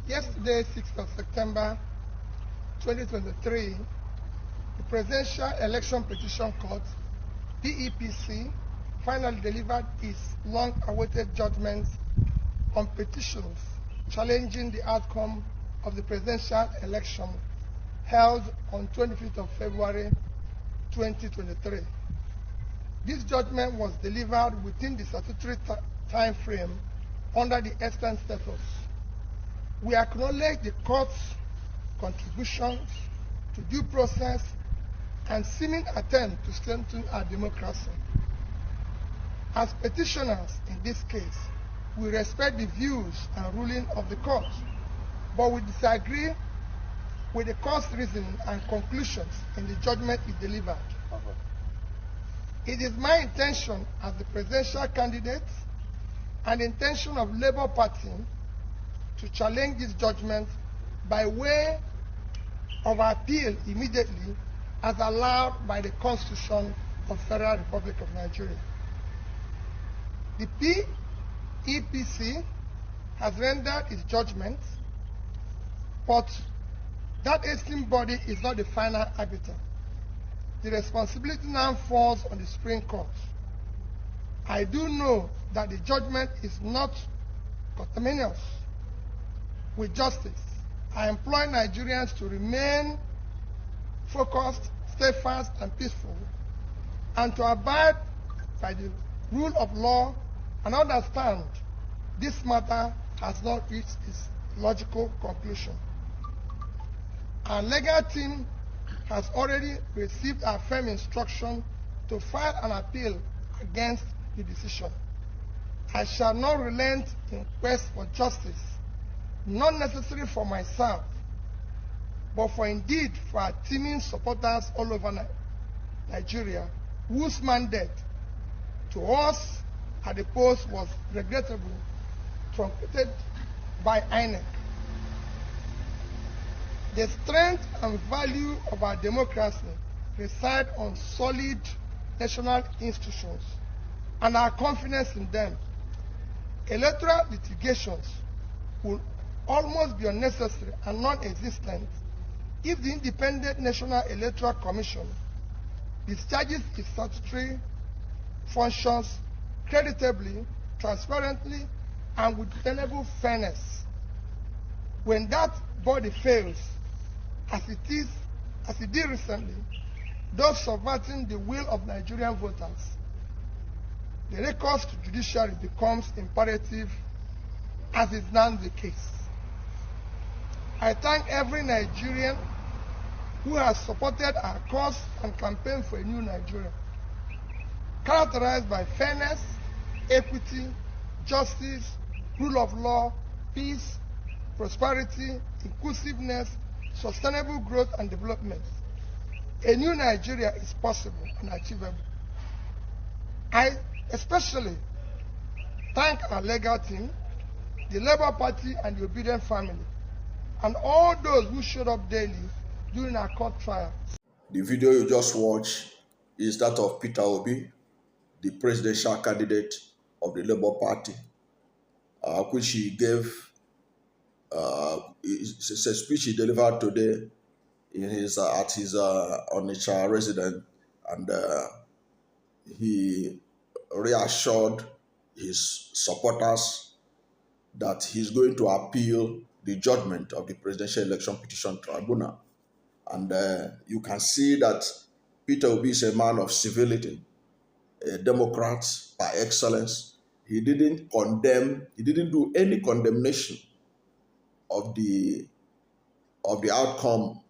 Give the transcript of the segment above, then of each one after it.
Yesterday, 6th of September 2023, the Presidential Election Petition Court, PEPC, finally delivered its long-awaited judgment on petitions challenging the outcome of the presidential election held on 25th of February 2023. This judgment was delivered within the statutory time frame under the extant status. We acknowledge the court's contributions to due process and seeming attempt to strengthen our democracy. As petitioners in this case, we respect the views and ruling of the court, but we disagree with the court's reasoning and conclusions in the judgment it delivered. It is my intention as the presidential candidate and the intention of Labour Party to challenge this judgment by way of appeal immediately as allowed by the Constitution of the Federal Republic of Nigeria. The PEPC has rendered its judgment, but that esteemed body is not the final arbiter. The responsibility now falls on the Supreme Court. I do know that the judgment is not conterminous with justice. I implore Nigerians to remain focused, steadfast, and peaceful, and to abide by the rule of law and understand this matter has not reached its logical conclusion. Our legal team has already received our firm instruction to file an appeal against the decision. I shall not relent in quest for justice, not necessarily for myself, but for indeed for our teeming supporters all over Nigeria, whose mandate to us at the post was regrettably truncated by INEC. The strength and value of our democracy reside on solid national institutions and our confidence in them. Electoral litigations will almost be unnecessary and non-existent if the Independent National Electoral Commission discharges its statutory functions creditably, transparently, and with tenable fairness. When that body fails, as it did recently, thus subverting the will of Nigerian voters, the recourse to judiciary becomes imperative, as is now the case. I thank every Nigerian who has supported our cause and campaign for a new Nigeria, characterized by fairness, equity, justice, rule of law, peace, prosperity, inclusiveness, sustainable growth and development. A new Nigeria is possible and achievable. I especially thank our legal team, the Labour Party and the obedient family, and all those who showed up daily during our court trial. The video you just watched is that of Peter Obi, the presidential candidate of the Labour Party, which he gave. It's a speech he delivered today in his at his Onitsha residence, and he reassured his supporters that he's going to appeal the judgment of the Presidential Election Petition Tribunal. And you can see that Peter Obi is a man of civility, a Democrat by excellence. He didn't condemn, he didn't do any condemnation of the outcome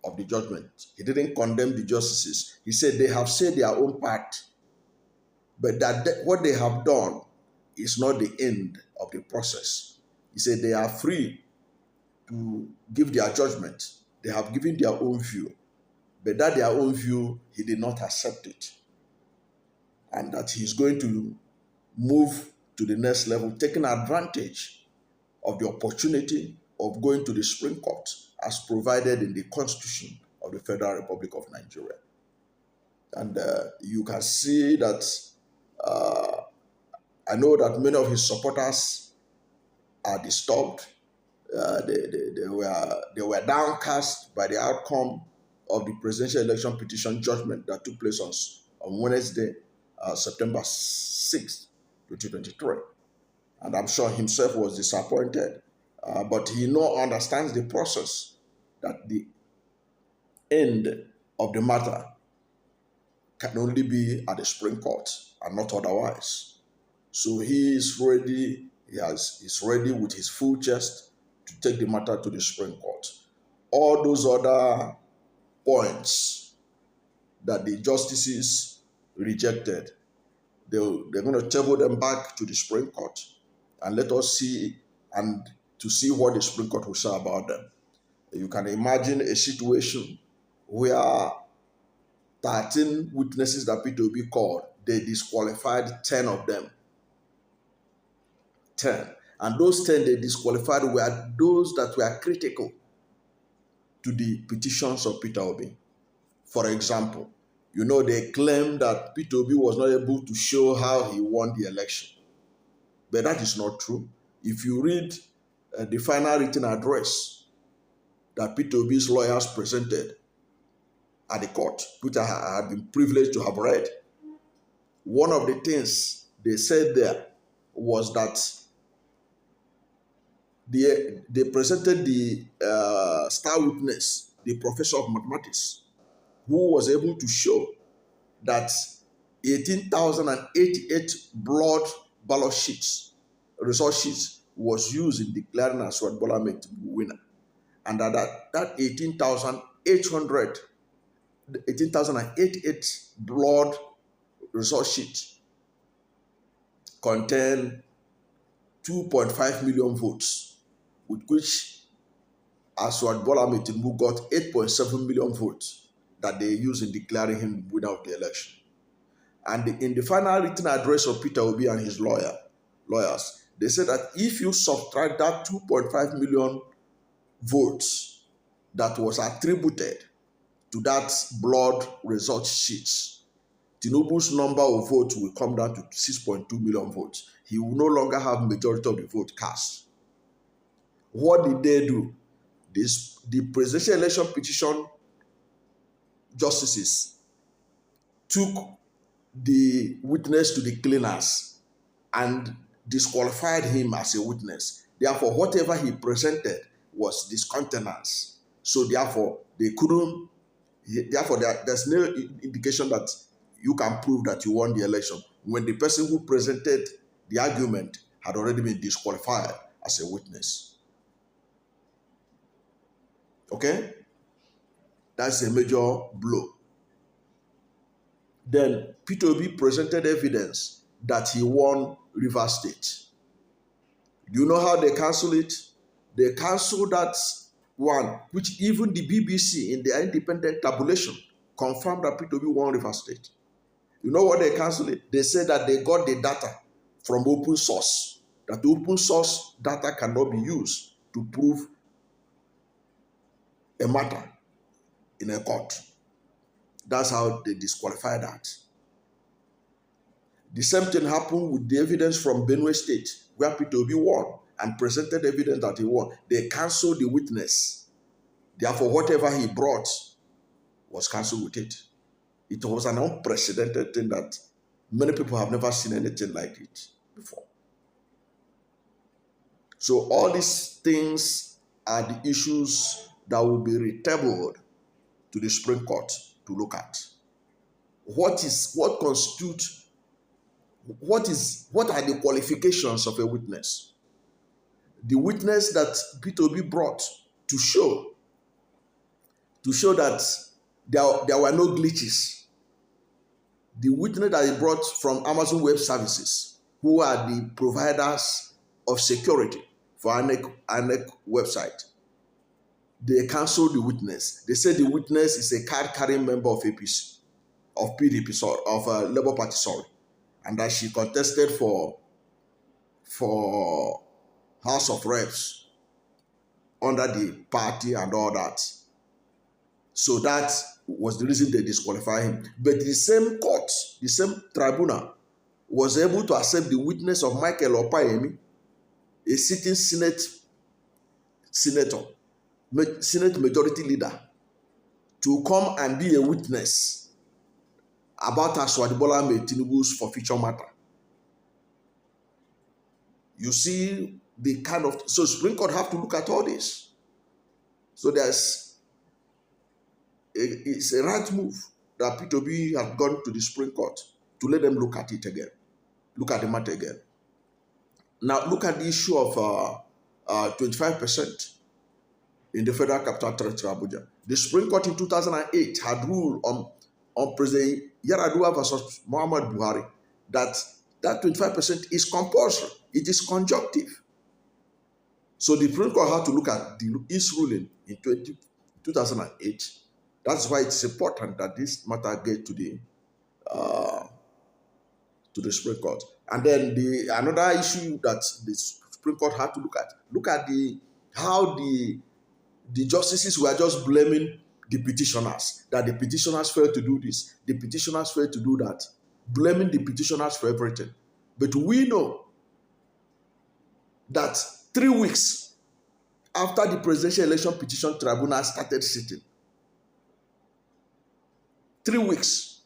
of the judgment. He didn't condemn the justices. He said they have said their own part, but that what they have done is not the end of the process. He said they are free to give their judgment. They have given their own view, but that their own view, he did not accept it. And that he's going to move to the next level, taking advantage of the opportunity of going to the Supreme Court as provided in the Constitution of the Federal Republic of Nigeria. And you can see that I know that many of his supporters are disturbed They were downcast by the outcome of the Presidential Election Petition Judgment that took place on Wednesday, September 6th, 2023. And I'm sure himself was disappointed, but he now understands the process, that the end of the matter can only be at the Supreme Court and not otherwise. So he is ready, he's ready with his full chest to take the matter to the Supreme Court. All those other points that the justices rejected, they're going to table them back to the Supreme Court and let us see, and to see what the Supreme Court will say about them. You can imagine a situation where 13 witnesses that Peter Obi called, they disqualified 10 of them. 10. And those 10 they disqualified were those that were critical to the petitions of Peter Obi. For example, they claim that Peter Obi was not able to show how he won the election. But that is not true. If you read the final written address that Peter Obi's lawyers presented at the court, which I had been privileged to have read, one of the things they said there was that they presented the star witness, the professor of mathematics, who was able to show that 18,088 blood ballot sheets, result sheets, was used in declaring President Bola Ahmed Tinubu winner, and that 18,088 blood result sheets contain 2.5 million votes, with which President Bola Ahmed Tinubu got 8.7 million votes that they used in declaring him winner of the election. And in the final written address of Peter Obi and his lawyers, they said that if you subtract that 2.5 million votes that was attributed to that blood result sheets, Tinubu's number of votes will come down to 6.2 million votes. He will no longer have majority of the vote cast. What did they do? The Presidential Election Petition justices took the witness to the cleaners and disqualified him as a witness. Therefore, whatever he presented was discountenance. So therefore, there's no indication that you can prove that you won the election when the person who presented the argument had already been disqualified as a witness. Okay? That's a major blow. Then Peter Obi presented evidence that he won Rivers State. Do you know how they cancelled it? They cancelled that one, which even the BBC in their independent tabulation confirmed that Peter Obi won Rivers State. You know what they cancelled it? They said that they got the data from open source, that open source data cannot be used to prove a matter in a court. That's how they disqualified that. The same thing happened with the evidence from Benue State, where Peter Obi won and presented evidence that he won. They cancelled the witness. Therefore, whatever he brought was cancelled with it. It was an unprecedented thing that many people have never seen anything like it before. So all these things are the issues that will be retabled to the Supreme Court to look at. What are the qualifications of a witness? The witness that Peter Obi brought to show that there were no glitches. The witness that he brought from Amazon Web Services, who are the providers of security for INEC website, they cancelled the witness. They said the witness is a card-carrying member of APC, of PDP, sorry, of Labour Party, sorry, and that she contested for House of Reps under the party and all that. So that was the reason they disqualified him. But the same court, the same tribunal, was able to accept the witness of Michael Opayemi, a sitting senator, Senate Majority Leader, to come and be a witness about President Bola Ahmed Tinubu's forfeiture matter. You see the kind of, so Supreme Court have to look at all this. So it's a right move that Peter Obi had gone to the Supreme Court to let them look at it again, look at the matter again. Now look at the issue of 25% in the Federal Capital Territory, Abuja. The Supreme Court in 2008 had ruled on President Yar'Adua versus Muhammad Buhari that 25% is compulsory. It is conjunctive. So the Supreme Court had to look at its ruling in 2008. That's why it's important that this matter get to the Supreme Court. And then another issue that the Supreme Court had to look at how the justices were just blaming the petitioners, that the petitioners failed to do this, the petitioners failed to do that, blaming the petitioners for everything. But we know that 3 weeks after the Presidential Election Petition Tribunal started sitting, 3 weeks,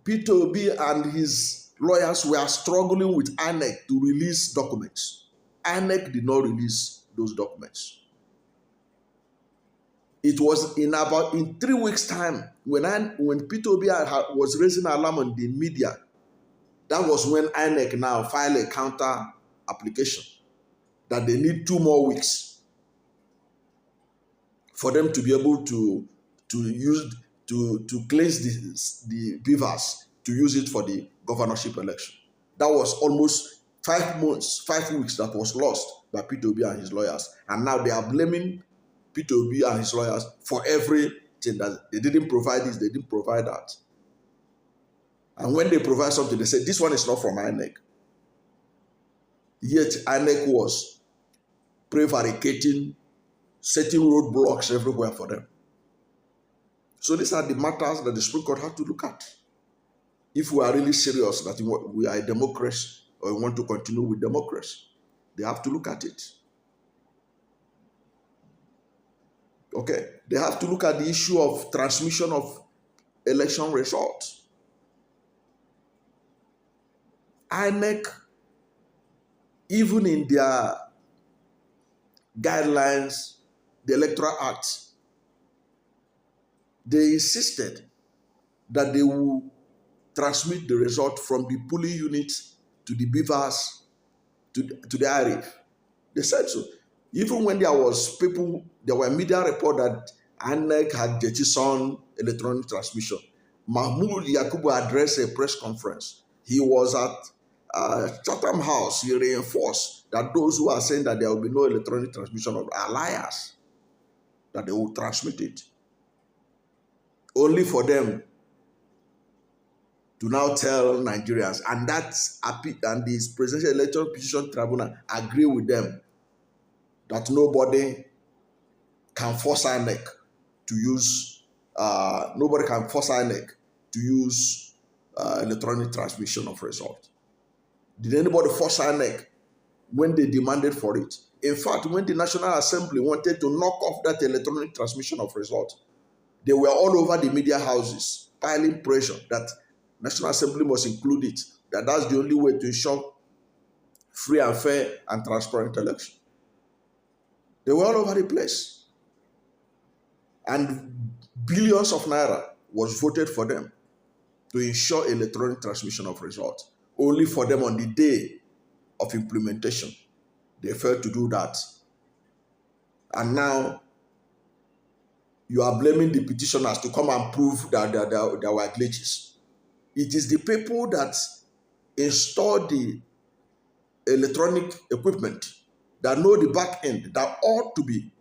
Peter Obi and his lawyers were struggling with INEC to release documents. INEC did not release those documents. It was in 3 weeks' time when Peter Obi was raising alarm on the media. That was when INEC now filed a counter application that they need 2 more weeks for them to be able to cleanse the beavers to use it for the governorship election. That was almost 5 months, 5 weeks that was lost by Peter Obi and his lawyers. And now they are blaming Peter Obi and his lawyers for everything, that they didn't provide this, they didn't provide that. And when they provide something, they say, this one is not from INEC. Yet INEC was prevaricating, setting roadblocks everywhere for them. So these are the matters that the Supreme Court had to look at. If we are really serious that we are a democracy or we want to continue with democracy, they have to look at it. Okay, they have to look at the issue of transmission of election results. INEC, even in their guidelines, the Electoral Act, they insisted that they will transmit the result from the polling unit to the beavers, to the IRIF. They said so. Even when there were media report that INEC had jettisoned electronic transmission. Mahmoud Yakubu addressed a press conference. He was at Chatham House. He reinforced that those who are saying that there will be no electronic transmission are liars, that they will transmit it. Only for them to now tell Nigerians, and this Presidential Election Petition Tribunal agree with them that nobody can force INEC to use electronic transmission of result. Did anybody force INEC when they demanded for it? In fact, when the National Assembly wanted to knock off that electronic transmission of result, they were all over the media houses piling pressure that National Assembly must include it, that's the only way to ensure free and fair and transparent election. They were all over the place. And billions of naira was voted for them to ensure electronic transmission of results. Only for them on the day of implementation, they failed to do that. And now you are blaming the petitioners to come and prove that there were glitches. It is the people that installed the electronic equipment that know the back end that ought to be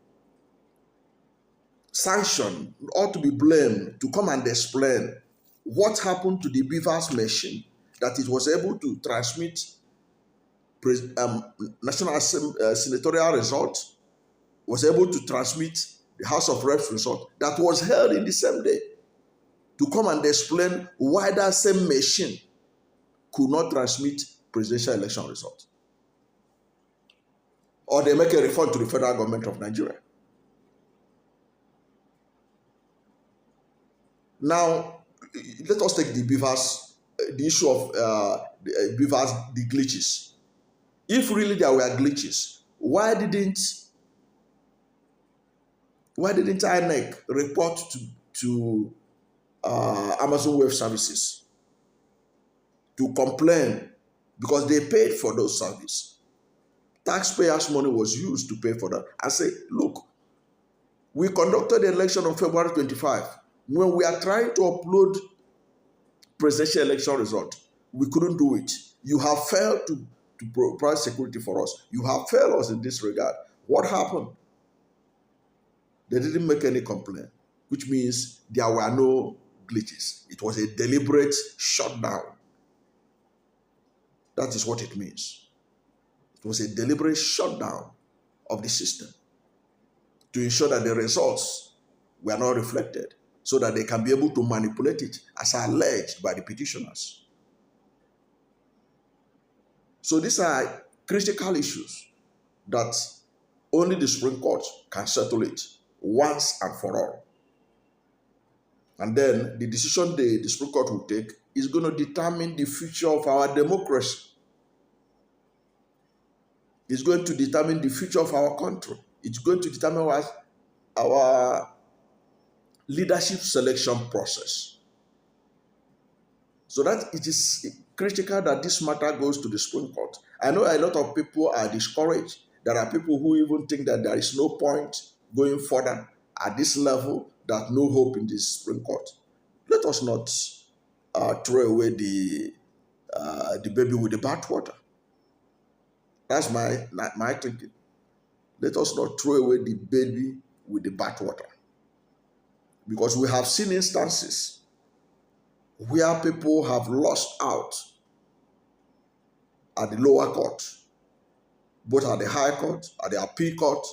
sanctioned, ought to be blamed, to come and explain what happened to the beavers machine, that it was able to transmit national senatorial results, was able to transmit the House of Reps result that was held in the same day, to come and explain why that same machine could not transmit presidential election results. or they make a refund to the federal government of Nigeria. Now, let us take the beavers, the issue of the beavers, the glitches. If really there were glitches, why didn't INEC report to Amazon Web Services to complain, because they paid for those services? Taxpayers' money was used to pay for that. I say, look, we conducted the election on February 25. When we are trying to upload presidential election result, we couldn't do it. You have failed to provide security for us. You have failed us in this regard. What happened? They didn't make any complaint, which means there were no glitches. It was a deliberate shutdown. That is what it means. It was a deliberate shutdown of the system to ensure that the results were not reflected, so that they can be able to manipulate it as alleged by the petitioners. So these are critical issues that only the Supreme Court can settle it once and for all. And then the decision the Supreme Court will take is going to determine the future of our democracy. It's going to determine the future of our country. It's going to determine our leadership selection process. So that it is critical that this matter goes to the Supreme Court. I know a lot of people are discouraged. There are people who even think that there is no point going further at this level, that no hope in the Supreme Court. Let us not throw away the baby with the bathwater. That's my thinking. Let us not throw away the baby with the bathwater. Because we have seen instances where people have lost out at the lower court, both at the high court, at the appeal court,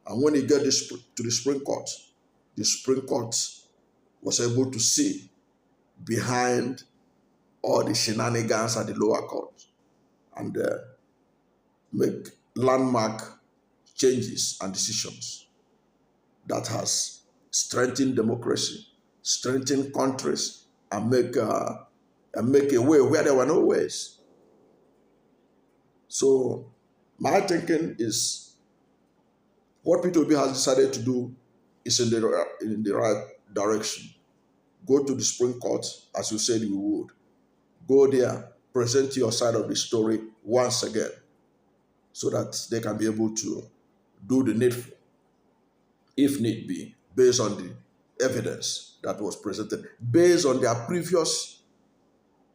and when they get to the Supreme Court was able to see behind all the shenanigans at the lower court and make landmark changes and decisions that has strengthened democracy, strengthened countries, and make a way where there were no ways. So my thinking is, what Peter Obi has decided to do is in the right direction. Go to the Supreme Court, as you said you would. Go there, present your side of the story once again, so that they can be able to do the needful, if need be, based on the evidence that was presented, based on their previous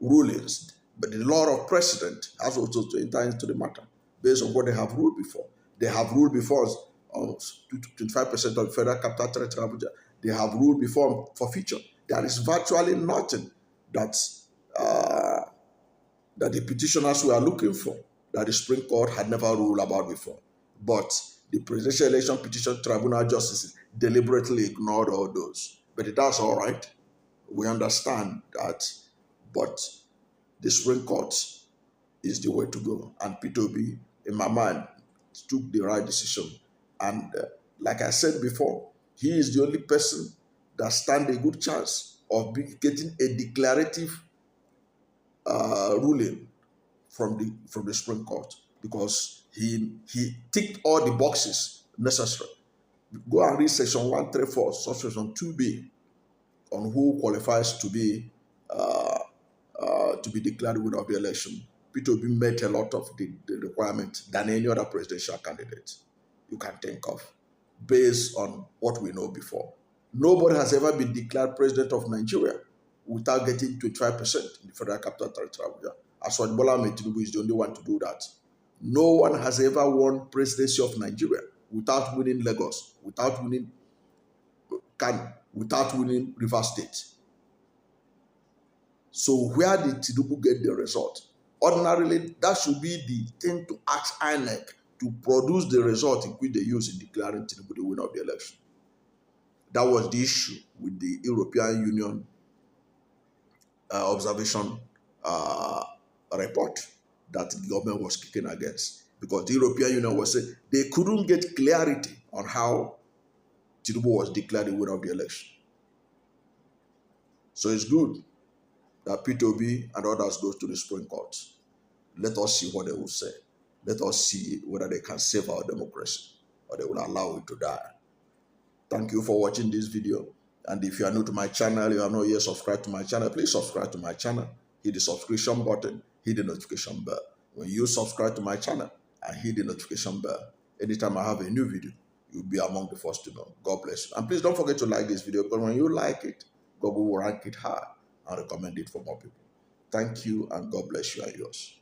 rulings. But the law of precedent has also to enter into the matter, based on what they have ruled before. They have ruled before on 25% of federal capital territory Abuja. They have ruled before for future. There is virtually nothing that the petitioners were looking for that the Supreme Court had never ruled about before. But the Presidential Election Petition Tribunal justices deliberately ignored all those. But that's all right. We understand that. But the Supreme Court is the way to go. And Peter Obi, in my mind, took the right decision. And like I said before, he is the only person that stands a good chance of getting a declarative ruling from the Supreme Court, because he ticked all the boxes necessary. Go and read section 134, subsection 2B, on who qualifies to be declared winner of the election. Peter Obi met a lot of the requirements than any other presidential candidate you can think of, based on what we know before. Nobody has ever been declared president of Nigeria without getting 25% in the Federal Capital Territory Abuja. As for Bola Ahmed Tinubu is the only one to do that. No one has ever won presidency of Nigeria without winning Lagos, without winning Kano, without winning Rivers State. So where did Tinubu get the result? Ordinarily, that should be the thing to ask INEC to produce the result in which they use in declaring Tinubu the winner of the election. That was the issue with the European Union observation report that the government was kicking against. because the European Union was saying they couldn't get clarity on how Tinubu was declared the winner of the election. So it's good that Peter Obi and others go to the Supreme Court. Let us see what they will say. Let us see whether they can save our democracy or they will allow it to die. Thank you for watching this video. And if you are new to my channel, you are not yet subscribed to my channel, please subscribe to my channel. Hit the subscription button, hit the notification bell. When you subscribe to my channel and hit the notification bell, anytime I have a new video, you'll be among the first to know. God bless you. And please don't forget to like this video, because when you like it, God will rank it high and recommend it for more people. Thank you, and God bless you and yours.